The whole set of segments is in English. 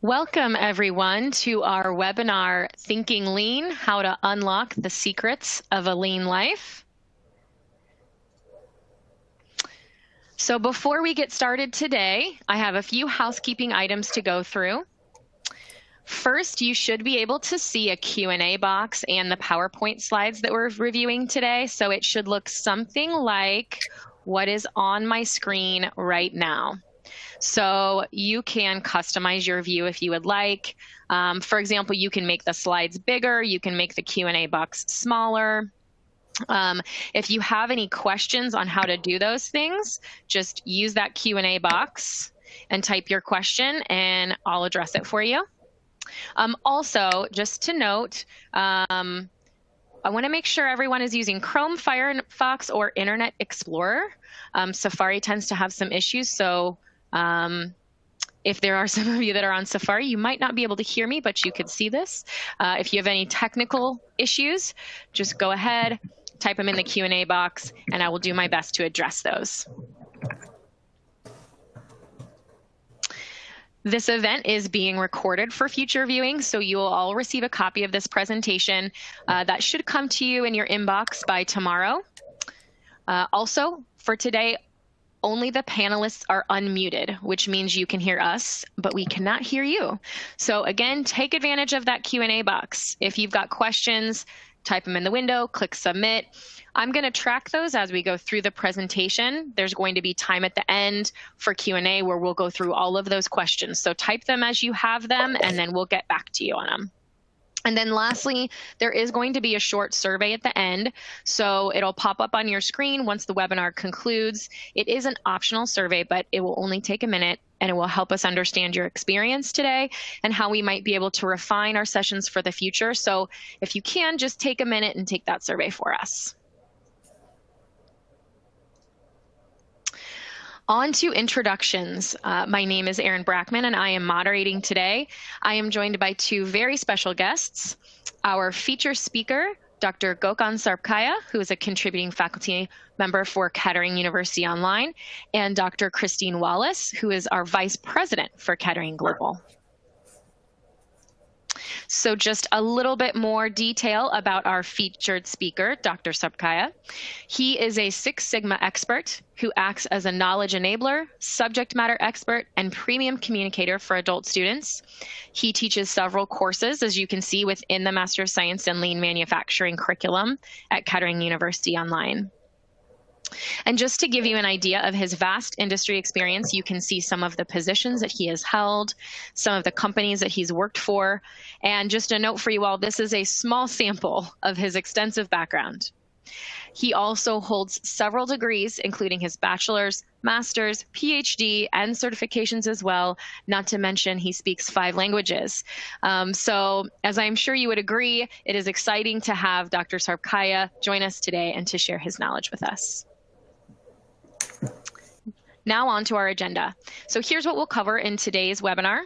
Welcome, everyone, to our webinar, Thinking Lean, How to Unlock the Secrets of a Lean Life. So before we get started today, I have a few housekeeping items to go through. First, you should be able to see a Q&A box and the PowerPoint slides that we're reviewing today. So it should look something like what is on my screen right now. So you can customize your view if you would like. For example, you can make the slides bigger, you can make the Q&A box smaller. If you have any questions on how to do those things, just use that Q&A box and type your question and I'll address it for you. Also, just to note, I want to make sure everyone is using Chrome, Firefox, or Internet Explorer. Safari tends to have some issues, so if there are some of you that are on Safari, you might not be able to hear me, but you could see this. If you have any technical issues, just go ahead, type them in the Q&A box, and I will do my best to address those. This event is being recorded for future viewing, so you will all receive a copy of this presentation that should come to you in your inbox by tomorrow. Also, for today, only the panelists are unmuted, which means you can hear us, but we cannot hear you. So again, take advantage of that Q&A box. If you've got questions, type them in the window, click submit. I'm going to track those as we go through the presentation. There's going to be time at the end for Q&A where we'll go through all of those questions. So type them as you have them, and then we'll get back to you on them. And then lastly, there is going to be a short survey at the end. So it'll pop up on your screen once the webinar concludes. It is an optional survey, but it will only take a minute, and it will help us understand your experience today and how we might be able to refine our sessions for the future. So if you can, just take a minute and take that survey for us. On to introductions. My name is Erin Brackman, and I am moderating today. I am joined by two very special guests. Our feature speaker, Dr. Sarpkaya, who is a contributing faculty member for Kettering University Online, and Dr. Kristine Wallace, who is our vice president for Kettering Global. So just a little bit more detail about our featured speaker, Dr. Sarpkaya. He is a Six Sigma expert who acts as a knowledge enabler, subject matter expert, and premium communicator for adult students. He teaches several courses, as you can see, within the Master of Science in Lean Manufacturing curriculum at Kettering University Online. And just to give you an idea of his vast industry experience, you can see some of the positions that he has held, some of the companies that he's worked for. And just a note for you all, this is a small sample of his extensive background. He also holds several degrees, including his bachelor's, master's, PhD, and certifications as well, not to mention he speaks 5 languages. So as I'm sure you would agree, it is exciting to have Dr. Sarpkaya join us today and to share his knowledge with us. Now on to our agenda. So here's what we'll cover in today's webinar.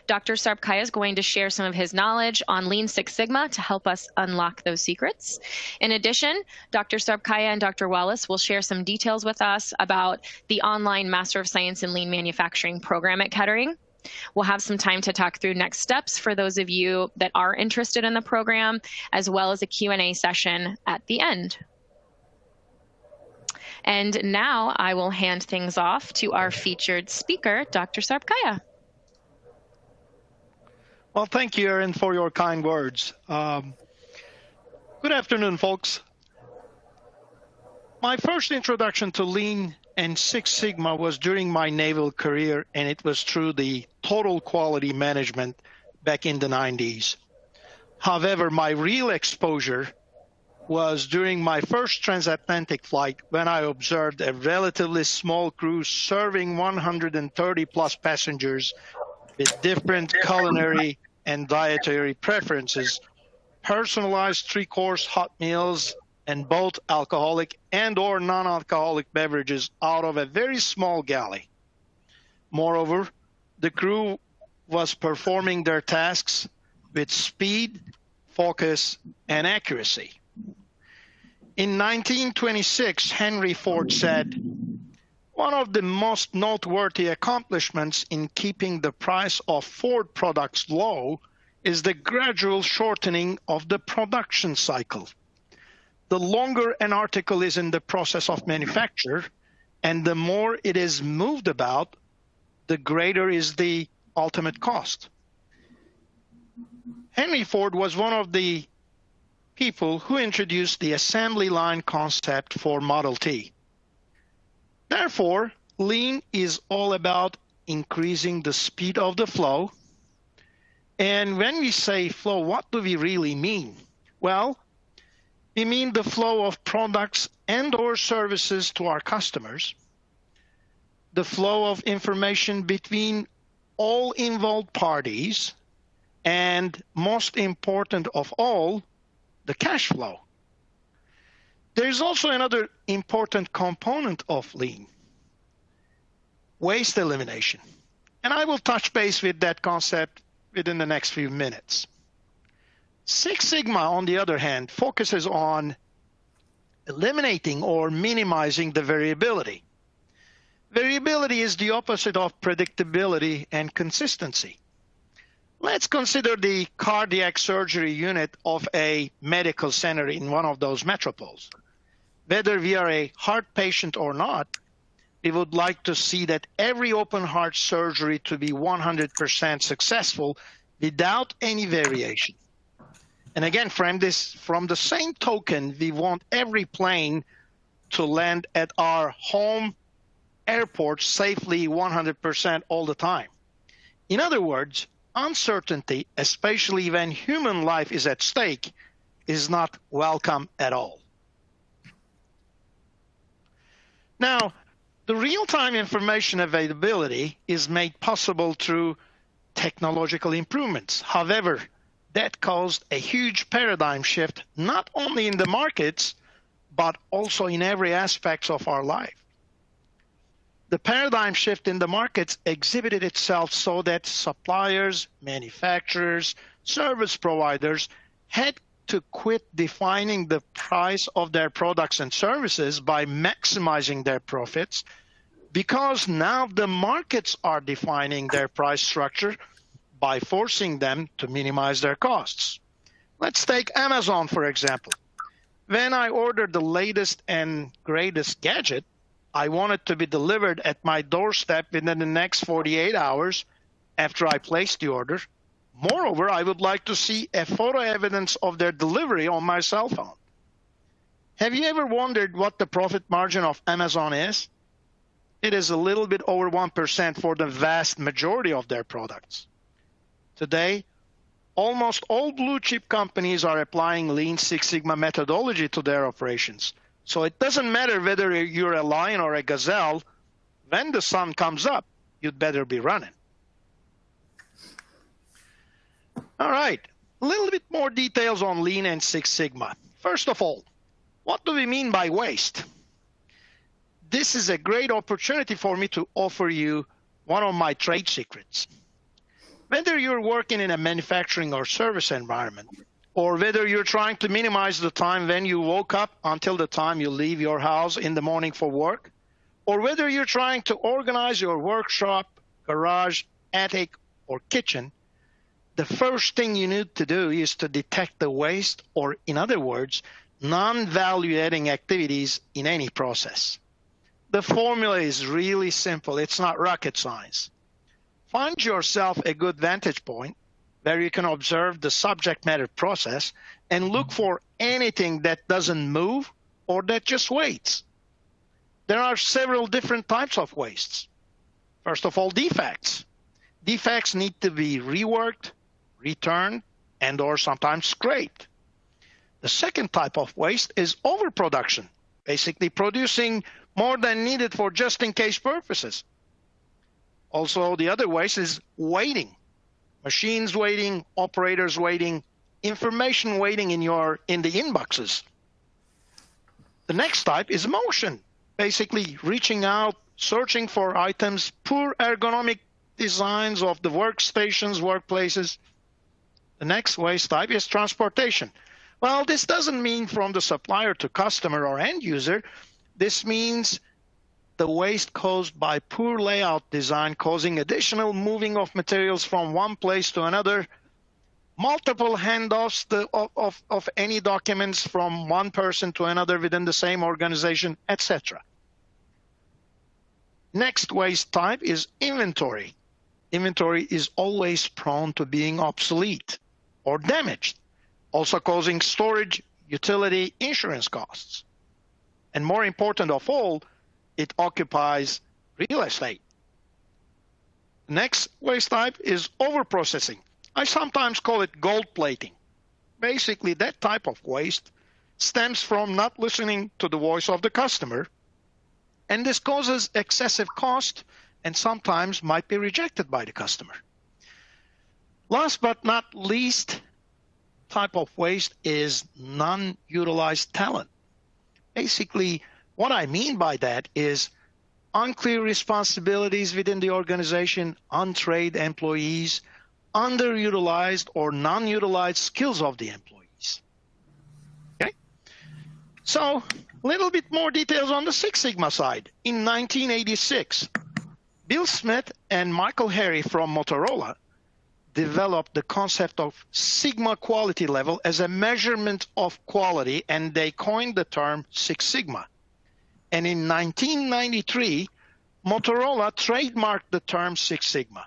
Dr. Sarpkaya is going to share some of his knowledge on Lean Six Sigma to help us unlock those secrets. In addition, Dr. Sarpkaya and Dr. Wallace will share some details with us about the online Master of Science in Lean Manufacturing program at Kettering. We'll have some time to talk through next steps for those of you that are interested in the program, as well as a Q&A session at the end. And now I will hand things off to our featured speaker, Dr. Sarpkaya. Well, thank you, Erin, for your kind words. Good afternoon, folks. My first introduction to Lean and Six Sigma was during my naval career, and it was through the total quality management back in the 90s. However, my real exposure was during my first transatlantic flight when I observed a relatively small cruise serving 130 plus passengers with different culinary and dietary preferences, personalized 3-course hot meals, and both alcoholic and or non-alcoholic beverages out of a very small galley. Moreover, the crew was performing their tasks with speed, focus, and accuracy. In 1926, Henry Ford said, One of the most noteworthy accomplishments in keeping the price of Ford products low is the gradual shortening of the production cycle. The longer an article is in the process of manufacture and the more it is moved about, the greater is the ultimate cost. Henry Ford was one of the people who introduced the assembly line concept for Model T. Therefore, lean is all about increasing the speed of the flow. And when we say flow, what do we really mean? Well, we mean the flow of products and or services to our customers, the flow of information between all involved parties, and most important of all, the cash flow. There's also another important component of lean, waste elimination. And I will touch base with that concept within the next few minutes. Six Sigma, on the other hand, focuses on eliminating or minimizing the variability. Variability is the opposite of predictability and consistency. Let's consider the cardiac surgery unit of a medical center in one of those metropoles. Whether we are a heart patient or not, we would like to see that every open heart surgery to be 100% successful without any variation. And again, from the same token, we want every plane to land at our home airport safely 100% all the time. In other words, uncertainty, especially when human life is at stake, is not welcome at all. Now, the real-time information availability is made possible through technological improvements. However, that caused a huge paradigm shift, not only in the markets, but also in every aspect of our life. The paradigm shift in the markets exhibited itself so that suppliers, manufacturers, service providers had to quit defining the price of their products and services by maximizing their profits, because now the markets are defining their price structure by forcing them to minimize their costs. Let's take Amazon, for example. When I ordered the latest and greatest gadget, I want it to be delivered at my doorstep within the next 48 hours after I placed the order. Moreover, I would like to see a photo evidence of their delivery on my cell phone. Have you ever wondered what the profit margin of Amazon is? It is a little bit over 1% for the vast majority of their products. Today, almost all blue chip companies are applying Lean Six Sigma methodology to their operations. So it doesn't matter whether you're a lion or a gazelle, when the sun comes up, you'd better be running. All right, a little bit more details on Lean and Six Sigma. First of all, what do we mean by waste? This is a great opportunity for me to offer you one of my trade secrets. Whether you're working in a manufacturing or service environment, or whether you're trying to minimize the time when you woke up until the time you leave your house in the morning for work, or whether you're trying to organize your workshop, garage, attic, or kitchen, the first thing you need to do is to detect the waste, or in other words, non-value adding activities in any process. The formula is really simple. It's not rocket science. Find yourself a good vantage point where you can observe the subject matter process and look for anything that doesn't move or that just waits. There are several different types of wastes. First of all, defects. Defects need to be reworked, returned, and or sometimes scraped. The second type of waste is overproduction, basically producing more than needed for just-in-case purposes. Also, the other waste is waiting. Machines waiting, operators waiting, information waiting in the inboxes. The next type is motion, basically reaching out, searching for items, poor ergonomic designs of the workstations, workplaces. The next waste type is transportation. Well, this doesn't mean from the supplier to customer or end user. This means the waste caused by poor layout design, causing additional moving of materials from one place to another, multiple handoffs of any documents from one person to another within the same organization, etc. Next waste type is inventory. Inventory is always prone to being obsolete or damaged, also causing storage, utility, insurance costs. And more important of all, it occupies real estate. Next waste type is overprocessing. I sometimes call it gold plating. Basically, that type of waste stems from not listening to the voice of the customer, and this causes excessive cost and sometimes might be rejected by the customer. Last but not least type of waste is non-utilized talent. Basically, what I mean by that is unclear responsibilities within the organization, untrained employees, underutilized or non-utilized skills of the employees. Okay? So, a little bit more details on the Six Sigma side. In 1986, Bill Smith and Michael Harry from Motorola developed the concept of Sigma quality level as a measurement of quality, and they coined the term Six Sigma. And in 1993, Motorola trademarked the term Six Sigma.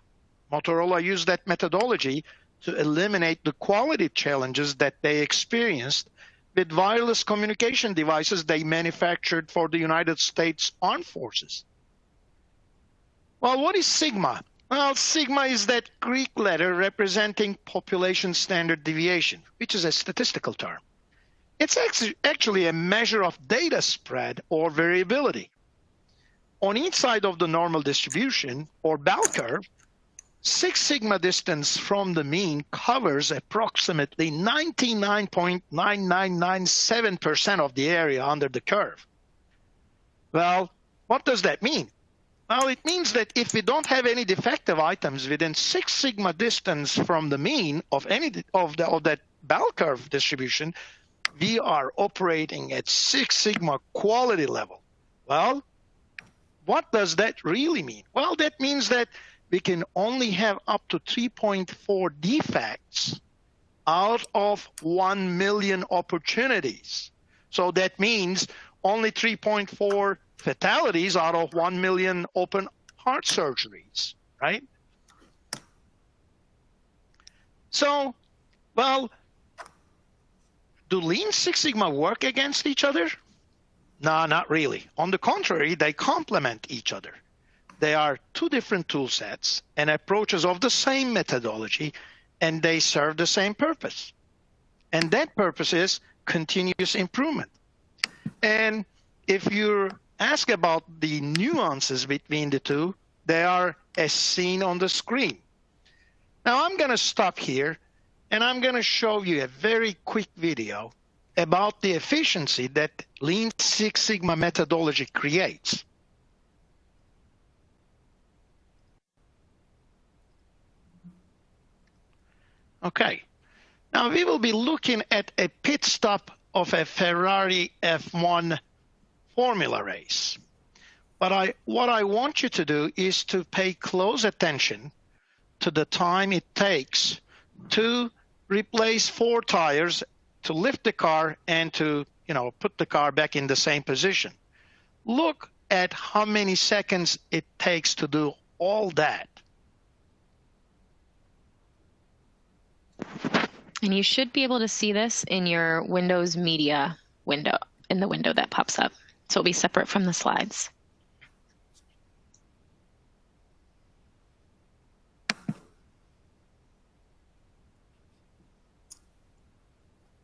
Motorola used that methodology to eliminate the quality challenges that they experienced with wireless communication devices they manufactured for the United States Armed Forces. Well, what is Sigma? Well, Sigma is that Greek letter representing population standard deviation, which is a statistical term. It's actually a measure of data spread or variability. On each side of the normal distribution, or bell curve, Six Sigma distance from the mean covers approximately 99.9997% of the area under the curve. Well, what does that mean? Well, it means that if we don't have any defective items within Six Sigma distance from the mean of any of that bell curve distribution, we are operating at Six Sigma quality level. Well, what does that really mean? Well, that means that we can only have up to 3.4 defects out of 1 million opportunities. So that means only 3.4 fatalities out of 1 million open heart surgeries, right? So, well, do Lean Six Sigma work against each other? No, not really. On the contrary, they complement each other. They are two different tool sets and approaches of the same methodology, and they serve the same purpose. And that purpose is continuous improvement. And if you ask about the nuances between the two, they are as seen on the screen. Now I'm going to stop here, and I'm going to show you a very quick video about the efficiency that Lean Six Sigma methodology creates. Okay, now we will be looking at a pit stop of a Ferrari F1 formula race. But what I want you to do is to pay close attention to the time it takes to replace 4 tires, to lift the car, and to, put the car back in the same position. Look at how many seconds it takes to do all that. And you should be able to see this in your Windows Media window, in the window that pops up. So it'll be separate from the slides.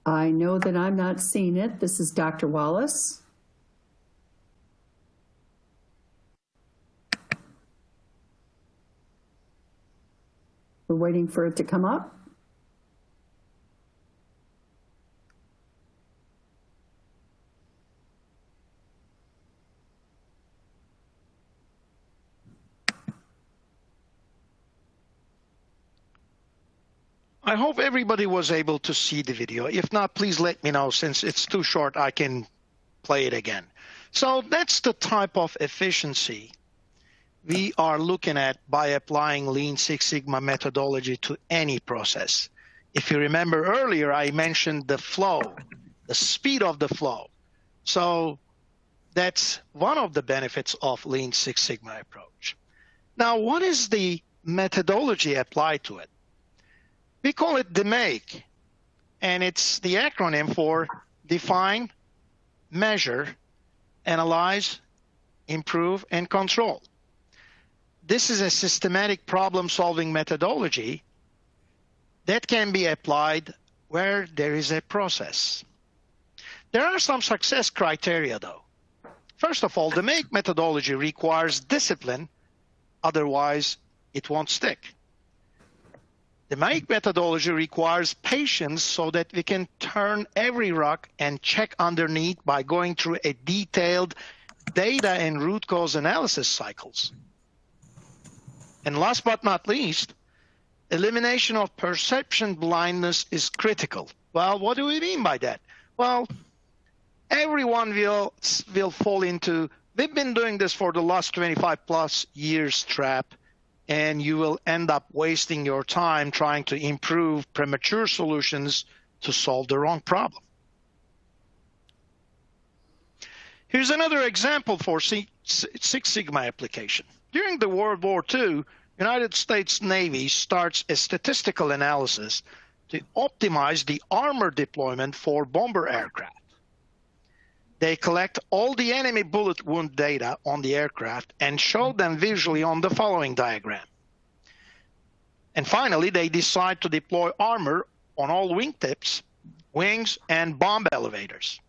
I know that I'm not seeing it. This is Dr. Wallace. We're waiting for it to come up. I hope everybody was able to see the video. If not, please let me know. Since it's too short, I can play it again. So that's the type of efficiency we are looking at by applying Lean Six Sigma methodology to any process. If you remember earlier, I mentioned the flow, the speed of the flow. So that's one of the benefits of Lean Six Sigma approach. Now, what is the methodology applied to it? We call it DMAIC, and it's the acronym for Define, Measure, Analyze, Improve, and Control. This is a systematic problem-solving methodology that can be applied where there is a process. There are some success criteria, though. First of all, the DMAIC methodology requires discipline, otherwise it won't stick. The DMAIC methodology requires patience so that we can turn every rock and check underneath by going through a detailed data and root cause analysis cycles. And last but not least, elimination of perception blindness is critical. Well, what do we mean by that? Well, everyone will fall into, we've been doing this for the last 25 plus years trap, and you will end up wasting your time trying to improve premature solutions to solve the wrong problem. Here's another example for Six Sigma application. During the World War II, United States Navy starts a statistical analysis to optimize the armor deployment for bomber aircraft. They collect all the enemy bullet wound data on the aircraft and show them visually on the following diagram. And finally, they decide to deploy armor on all wingtips, wings, and bomb elevators.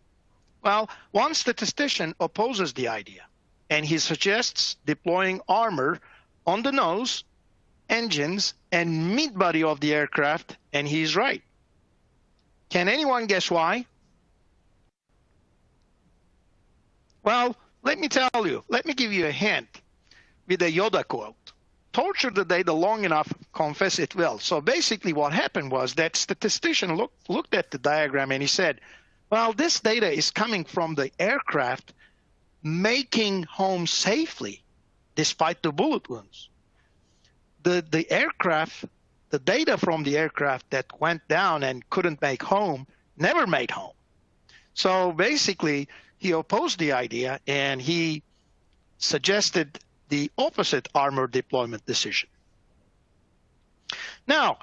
Well, one statistician opposes the idea, and he suggests deploying armor on the nose, engines, and mid-body of the aircraft, and he's right. Can anyone guess why? Well, let me tell you, let me give you a hint with a Yoda quote. Torture the data long enough, confess it will. So basically what happened was that statistician looked at the diagram and he said, well, this data is coming from the aircraft making home safely despite the bullet wounds. The aircraft, the data from the aircraft that went down and couldn't make home never made home. So basically, he opposed the idea and he suggested the opposite armor deployment decision. Now,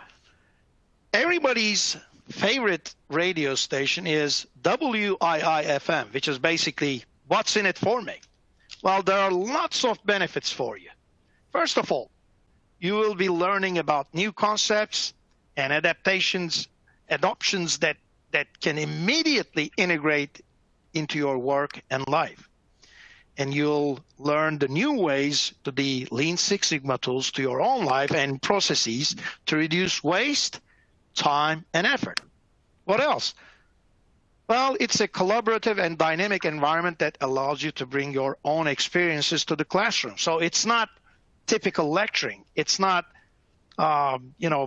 everybody's favorite radio station is WII-FM, which is basically what's in it for me. Well, there are lots of benefits for you. First of all, you will be learning about new concepts and adoptions that can immediately integrate into your work and life. And you'll learn the new ways to the Lean Six Sigma tools to your own life and processes to reduce waste, time, and effort. What else? Well, it's a collaborative and dynamic environment that allows you to bring your own experiences to the classroom. So it's not typical lecturing. It's not,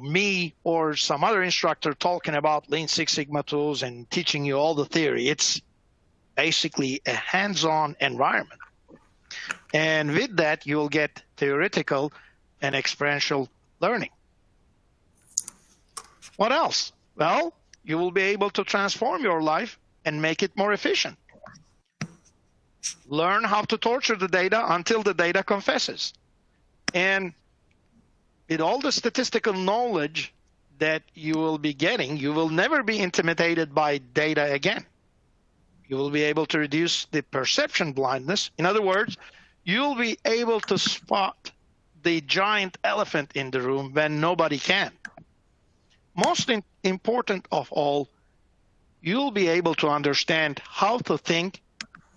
me or some other instructor talking about Lean Six Sigma tools and teaching you all the theory. It's basically a hands-on environment. And with that, you'll get theoretical and experiential learning. What else? Well, you will be able to transform your life and make it more efficient. Learn how to torture the data until the data confesses. And with all the statistical knowledge that you will be getting, you will never be intimidated by data again. You will be able to reduce the perception blindness. In other words, you'll be able to spot the giant elephant in the room when nobody can. Most important of all, you'll be able to understand how to think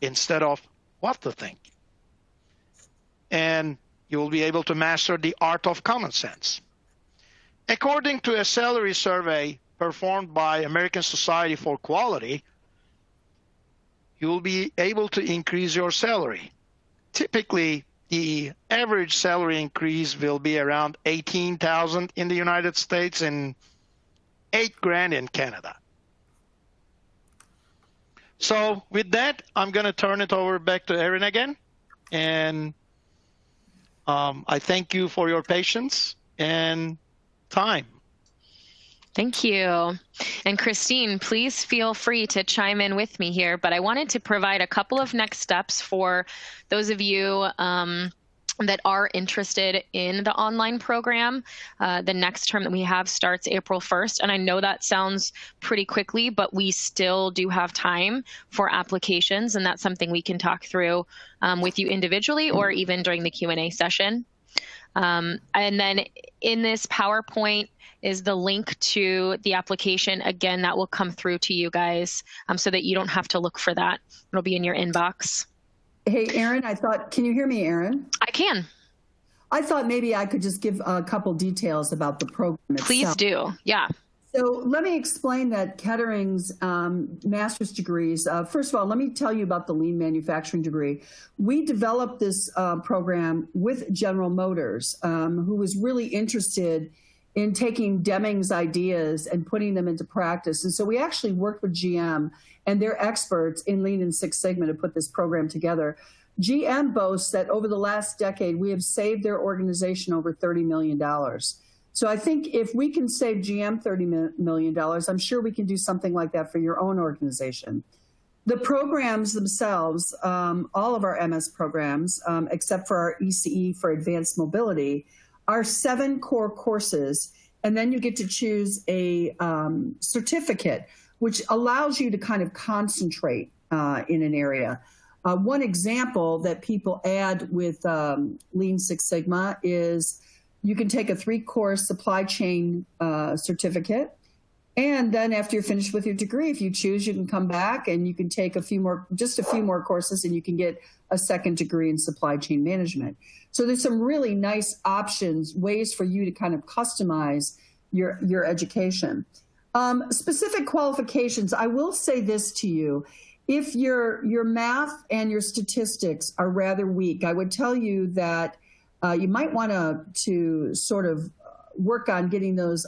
instead of what to think. And you will be able to master the art of common sense. According to a salary survey performed by American Society for Quality, you will be able to increase your salary. Typically, the average salary increase will be around $18,000 in the United States and $8,000 in Canada. So with that, I'm going to turn it over back to Erin again. And I thank you for your patience and time. Thank you. And Kristine, please feel free to chime in with me here, but I wanted to provide a couple of next steps for those of you that are interested in the online program. The next term that we have starts April 1st, and I know that sounds pretty quickly, but we still do have time for applications, and that's something we can talk through with you individually or even during the Q&A session. And then in this PowerPoint is the link to the application. Again, that will come through to you guys so that you don't have to look for that. It'll be in your inbox. Hey, Erin, can you hear me, Erin? I can. I thought maybe I could just give a couple details about the program itself. Please do, yeah. So let me explain that Kettering's master's degrees. First of all, let me tell you about the lean manufacturing degree. We developed this program with General Motors, who was really interested in taking Deming's ideas and putting them into practice. And so we actually worked with GM and their experts in Lean and Six Sigma to put this program together. GM boasts that over the last decade, we have saved their organization over $30 million. So I think if we can save GM $30 million, I'm sure we can do something like that for your own organization. The programs themselves, all of our MS programs, except for our ECE for advanced mobility, are 7 core courses, and then you get to choose a certificate, which allows you to kind of concentrate in an area. One example that people add with Lean Six Sigma is you can take a 3-course supply chain certificate, and then after you're finished with your degree, if you choose, you can come back and you can take just a few more courses, and you can get a 2nd degree in supply chain management. So there's some really nice options, ways for you to kind of customize your education. Specific qualifications, I will say this to you. If your math and your statistics are rather weak, I would tell you that you might want to sort of work on getting those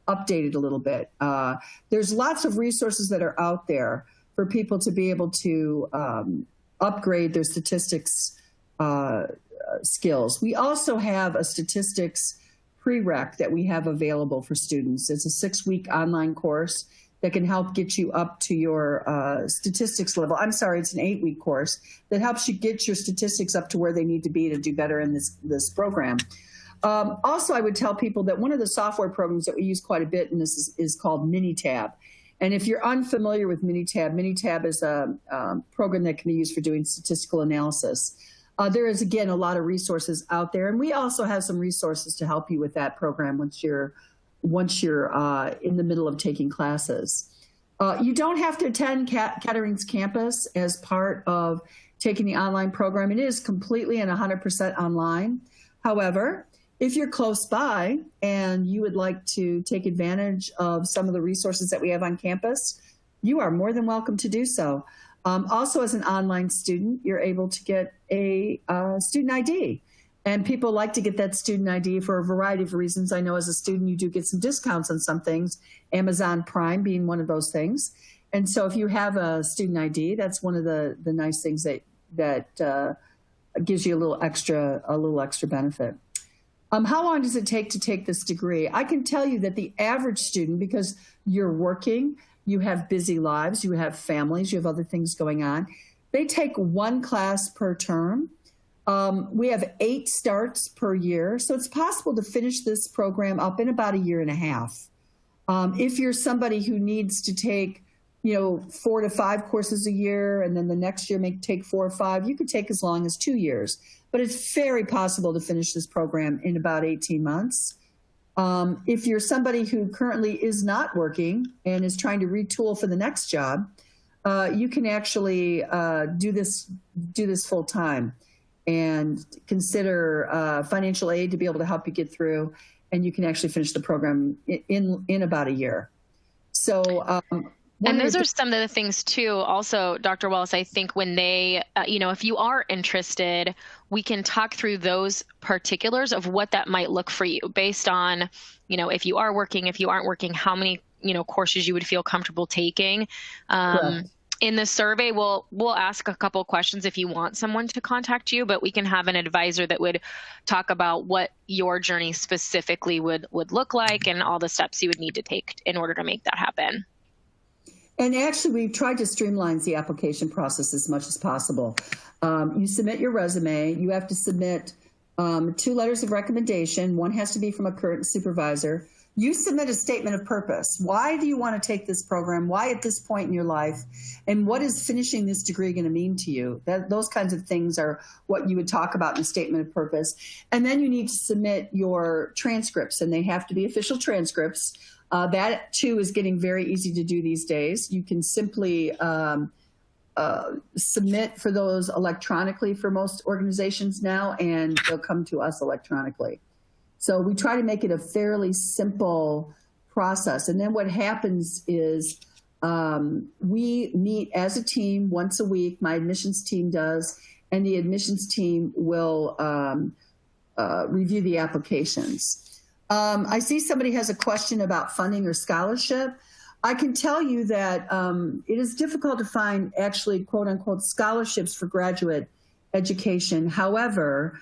updated a little bit. There's lots of resources that are out there for people to be able to upgrade their statistics skills. We also have a statistics prereq that we have available for students. It's a 6-week online course that can help get you up to your statistics level. I'm sorry, it's an 8-week course that helps you get your statistics up to where they need to be to do better in this program. Also, I would tell people that one of the software programs that we use quite a bit in this is called Minitab. And if you're unfamiliar with Minitab is a program that can be used for doing statistical analysis. There is, again, a lot of resources out there, and we also have some resources to help you with that program once you're in the middle of taking classes. You don't have to attend Kettering's campus as part of taking the online program. It is completely and 100% online. However, if you're close by and you would like to take advantage of some of the resources that we have on campus, you are more than welcome to do so. Also, as an online student, you're able to get a student ID. And people like to get that student ID for a variety of reasons. I know as a student, you do get some discounts on some things, Amazon Prime being one of those things. And so if you have a student ID, that's one of the nice things that gives you a little extra benefit. How long does it take to take this degree? I can tell you that the average student, because you're working, you have busy lives, you have families, you have other things going on, they take 1 class per term. We have 8 starts per year, so it's possible to finish this program up in about 1.5 years. If you're somebody who needs to take, 4 to 5 courses a year, and then the next year may take 4 or 5, you could take as long as 2 years. But it's very possible to finish this program in about 18 months. If you're somebody who currently is not working and is trying to retool for the next job, you can actually do this full time and consider financial aid to be able to help you get through, and you can actually finish the program in about 1 year. So, and those are some of the things too. Also, Dr. Wallace, I think when they, if you are interested, we can talk through those particulars of what that might look for you based on, if you are working, if you aren't working, how many, courses you would feel comfortable taking. In the survey, we'll ask a couple questions if you want someone to contact you, but we can have an advisor that would talk about what your journey specifically would look like and all the steps you would need to take in order to make that happen. And actually, we've tried to streamline the application process as much as possible. You submit your resume. You have to submit 2 letters of recommendation. One has to be from a current supervisor. You submit a statement of purpose. Why do you want to take this program? Why at this point in your life? And what is finishing this degree going to mean to you? Those kinds of things are what you would talk about in a statement of purpose. And then you need to submit your transcripts, and they have to be official transcripts. That, too, is getting very easy to do these days. You can simply submit for those electronically for most organizations now, and they'll come to us electronically. So we try to make it a fairly simple process. And then what happens is we meet as a team once a week. My admissions team does, and the admissions team will review the applications. I see somebody has a question about funding or scholarship. I can tell you that it is difficult to find actually quote unquote scholarships for graduate education. However,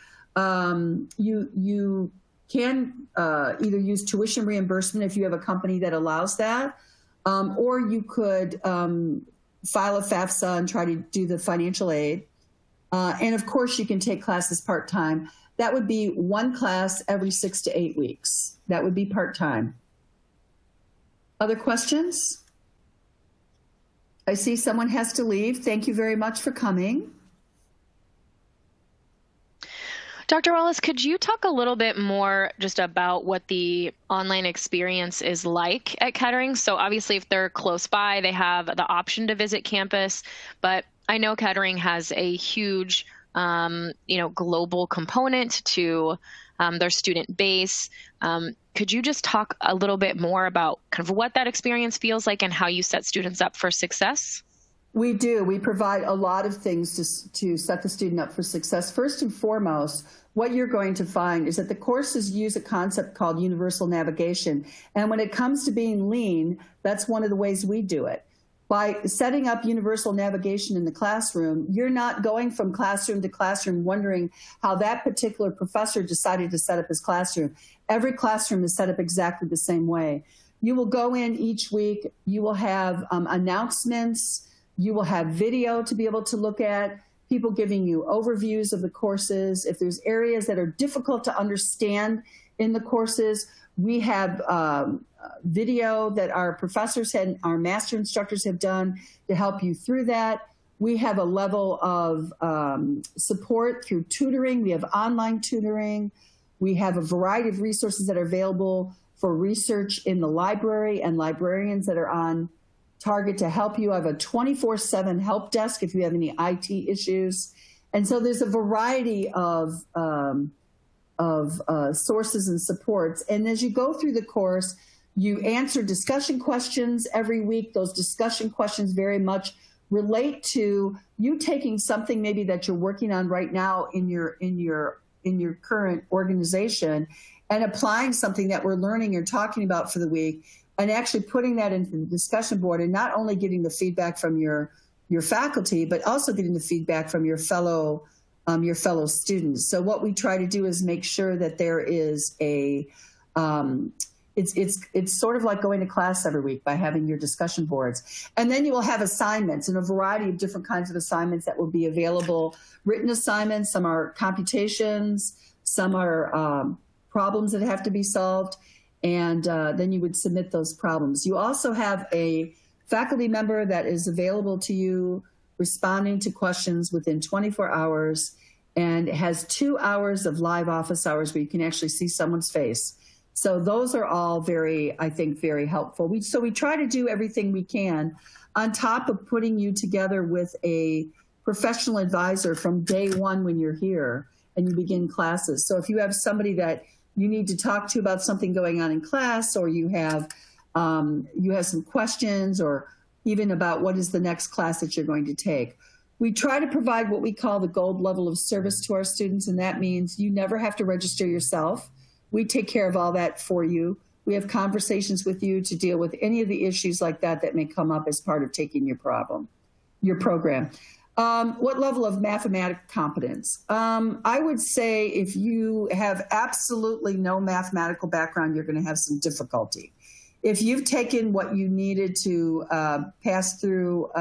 you can either use tuition reimbursement if you have a company that allows that, or you could file a FAFSA and try to do the financial aid. And of course, you can take classes part-time. That would be 1 class every 6 to 8 weeks. That would be part-time. Other questions? I see someone has to leave. Thank you very much for coming. Dr. Wallace, could you talk a little bit more just about what the online experience is like at Kettering? So obviously, if they're close by, they have the option to visit campus, but I know Kettering has a huge, global component to their student base. Could you just talk a little bit more about kind of what that experience feels like and how you set students up for success? We do. We provide a lot of things to set the student up for success. First and foremost, what you're going to find is that the courses use a concept called universal navigation. And when it comes to being lean, that's one of the ways we do it. By setting up universal navigation in the classroom, you're not going from classroom to classroom wondering how that particular professor decided to set up his classroom. Every classroom is set up exactly the same way. You will go in each week. You will have announcements. You will have video to be able to look at, people giving you overviews of the courses. If there's areas that are difficult to understand in the courses, we have video that our professors and our master instructors have done to help you through that. We have a level of support through tutoring. We have online tutoring. We have a variety of resources that are available for research in the library and librarians that are on target to help you. I have a 24/7 help desk if you have any IT issues. And so there's a variety of sources and supports. And as you go through the course, you answer discussion questions every week. Those discussion questions very much relate to you taking something maybe that you're working on right now in your current organization and applying something that we're learning or talking about for the week, and actually putting that into the discussion board, and not only getting the feedback from your faculty, but also getting the feedback from your fellow students. So what we try to do is make sure that there is a it's sort of like going to class every week by having your discussion boards. And then you will have assignments, and a variety of different kinds of assignments that will be available. Written assignments, some are computations, some are problems that have to be solved. And then you would submit those problems. You also have a faculty member that is available to you, responding to questions within 24 hours, and has 2 hours of live office hours where you can actually see someone's face. So those are all I think, very helpful. So we try to do everything we can on top of putting you together with a professional advisor from day one when you're here and you begin classes. So if you have somebody that you need to talk to about something going on in class, or you have some questions, or even about what is the next class that you're going to take, we try to provide what we call the gold level of service to our students, and that means you never have to register yourself. We take care of all that for you. We have conversations with you to deal with any of the issues like that may come up as part of taking your problem. your program. What level of mathematical competence? I would say if you have absolutely no mathematical background, you're going to have some difficulty. If you've taken what you needed to pass through,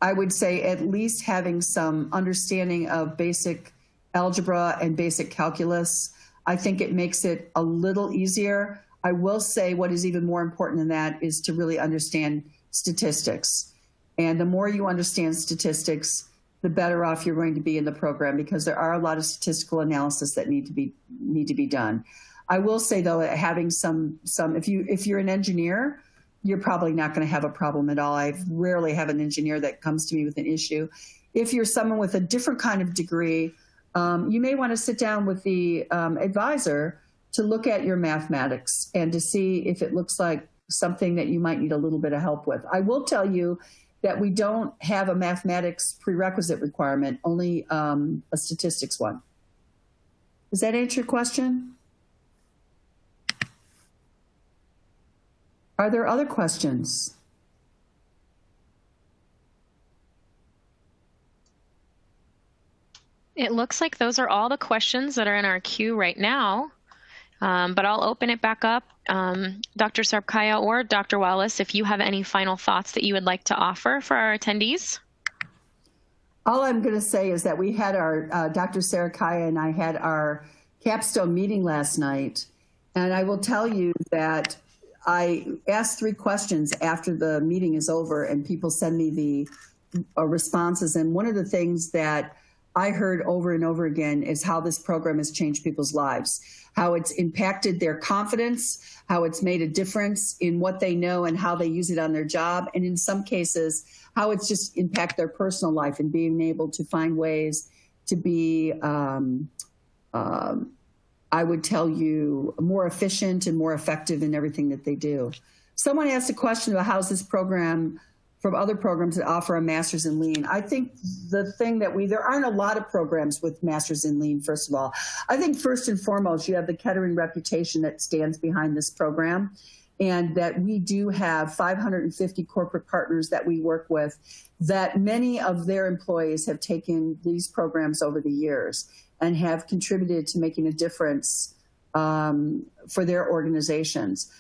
I would say at least having some understanding of basic algebra and basic calculus, I think it makes it a little easier. I will say what is even more important than that is to really understand statistics. And the more you understand statistics, the better off you're going to be in the program, because there are a lot of statistical analysis that need to be done. I will say though, that having some if you're an engineer, you're probably not going to have a problem at all. I rarely have an engineer that comes to me with an issue. If you're someone with a different kind of degree, you may want to sit down with the advisor to look at your mathematics and to see if it looks like something that you might need a little bit of help with. I will tell you that we don't have a mathematics prerequisite requirement, only a statistics one. Does that answer your question? Are there other questions? It looks like those are all the questions that are in our queue right now, but I'll open it back up. Dr. Sarpkaya or Dr. Wallace, if you have any final thoughts that you would like to offer for our attendees. All I'm going to say is that we had our, Dr. Sarpkaya and I had our capstone meeting last night, and I will tell you that I asked 3 questions after the meeting is over, and people send me the responses. And one of the things that I heard over and over again is how this program has changed people's lives, how it's impacted their confidence, how it's made a difference in what they know and how they use it on their job. And in some cases, how it's just impacted their personal life and being able to find ways to be, I would tell you, more efficient and more effective in everything that they do. Someone asked a question about how's this program from other programs that offer a master's in lean. I think the thing that there aren't a lot of programs with masters in lean, first of all. I think first and foremost, you have the Kettering reputation that stands behind this program, and that we do have 550 corporate partners that we work with, that many of their employees have taken these programs over the years and have contributed to making a difference for their organizations.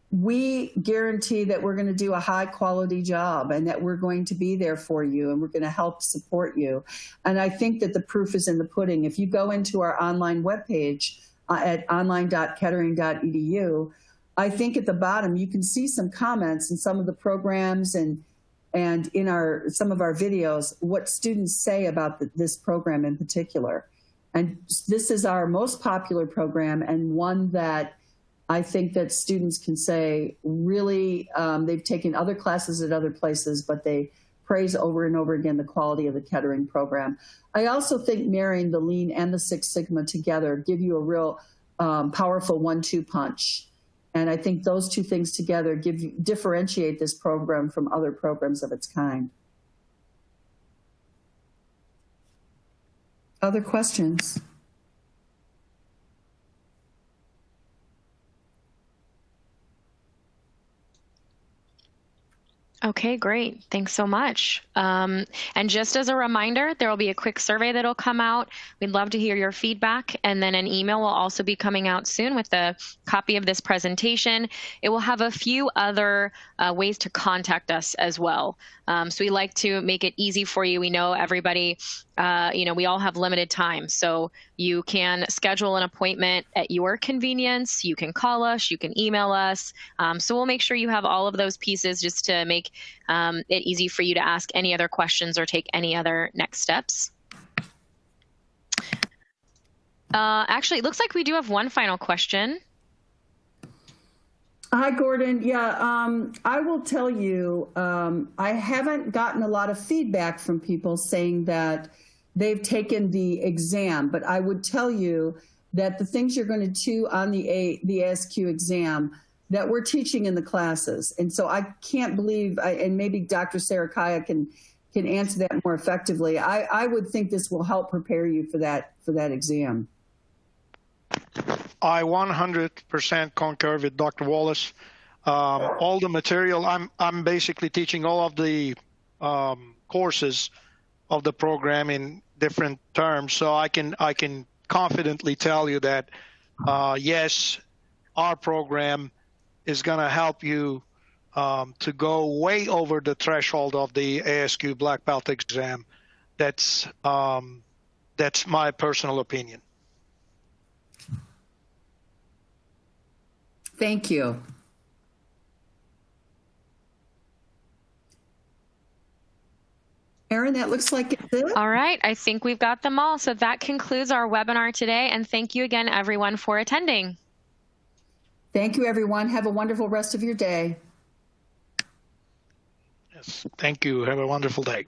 We guarantee that we're going to do a high quality job and that we're going to be there for you and we're going to help support you. And I think that the proof is in the pudding. If you go into our online webpage at online.kettering.edu, I think at the bottom you can see some comments in some of the programs and in some of our videos, what students say about this program in particular. And this is our most popular program, and one that I think that students can say really they've taken other classes at other places, but they praise over and over again the quality of the Kettering program. I also think marrying the Lean and the Six Sigma together give you a real powerful 1-2 punch. And I think those two things together differentiate this program from other programs of its kind. Other questions? Okay, great. Thanks so much. And just as a reminder, there will be a quick survey that'll come out. We'd love to hear your feedback. And then an email will also be coming out soon with a copy of this presentation. It will have a few other ways to contact us as well. So we like to make it easy for you. We know everybody, we all have limited time. So you can schedule an appointment at your convenience. You can call us, you can email us. So we'll make sure you have all of those pieces just to make it easy for you to ask any other questions or take any other next steps. Actually, it looks like we do have one final question. Hi, Gordon. Yeah, I will tell you, I haven't gotten a lot of feedback from people saying that they've taken the exam, but I would tell you that the things you're going to do on the ASQ exam that we're teaching in the classes. And so I can't believe, and maybe Dr. Sarpkaya can answer that more effectively. I would think this will help prepare you for that exam. I 100% concur with Dr. Wallace. all the material. I'm basically teaching all of the courses of the program in different terms, so I can confidently tell you that yes, our program is going to help you to go way over the threshold of the ASQ Black Belt exam. That's my personal opinion. Thank you. Erin, that looks like it's it. All right, I think we've got them all. So that concludes our webinar today. And thank you again, everyone, for attending. Thank you, everyone. Have a wonderful rest of your day. Yes, thank you. Have a wonderful day.